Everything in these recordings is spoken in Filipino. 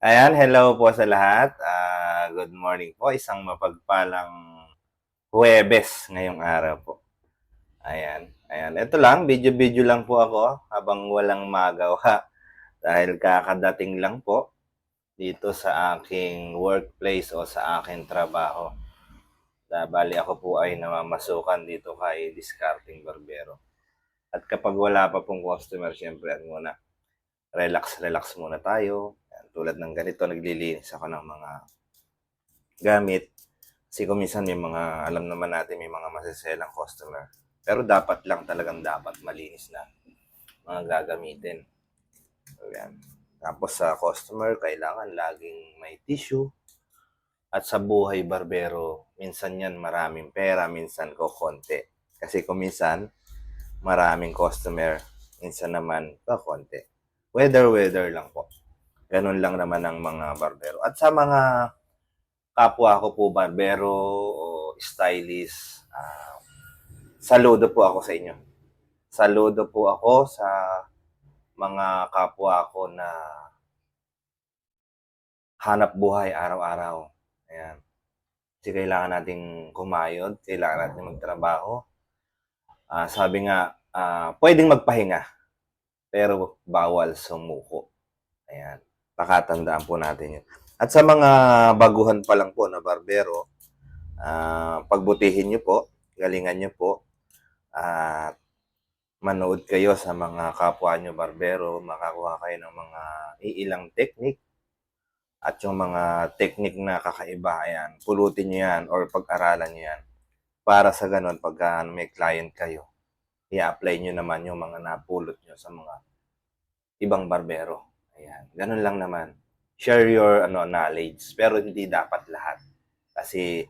Ayan, hello po sa lahat. Good morning po. Isang mapagpalang Huwebes ngayong araw po. Ayan, ayan. Ito lang, video-video lang po ako habang walang magawa dahil kakadating lang po dito sa aking workplace o sa aking trabaho. Bali ako po ay namamasukan dito kay Discarding Barbero. At kapag wala pa pong customer, syempre ano muna, relax muna tayo. Ayan, tulad ng ganito, naglilinis ako ng mga gamit. Kasi kung minsan may mga, alam naman natin may mga masiselang customer. Pero dapat lang talagang dapat malinis na mga gagamitin. So, yan. Tapos sa customer, kailangan laging may tissue. At sa buhay barbero, minsan yan maraming pera, minsan ko konti. Kasi kung minsan, maraming customer, minsan naman konti. Weather lang po. Ganun lang naman ang mga barbero. At sa mga kapwa ko po barbero o stylist, saludo po ako sa inyo. Saludo po ako sa mga kapwa ko na hanap buhay araw-araw. Ayan. Kasi kailangan nating kumayod, kailangan nating magtrabaho. Sabi nga, pwedeng magpahinga, pero bawal sumuko. Ayan. Pakatandaan po natin yun. At sa mga baguhan pa lang po na barbero, pagbutihin nyo po, galingan nyo po, at manood kayo sa mga kapwa nyo barbero, makakuha kayo ng mga iilang technique at yung mga technique na kakaiba, ayan, pulutin nyo yan or pag-aralan nyo yan. Para sa ganun, pagka may client kayo, i-apply nyo naman yung mga napulot nyo sa mga ibang barbero. Ayan, ganun lang naman. Share your knowledge, pero hindi dapat lahat. Kasi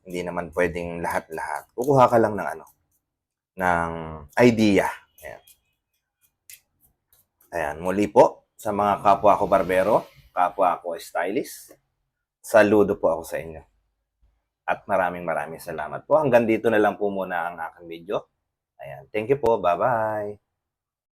hindi naman pwedeng lahat-lahat. Kukuha ka lang ng ng idea. Ayan. Ayan, muli po sa mga kapwa ko barbero, kapwa ko stylist, saludo po ako sa inyo. At maraming salamat po. Hanggang dito na lang po muna ang aking video. Ayan, thank you po. Bye-bye.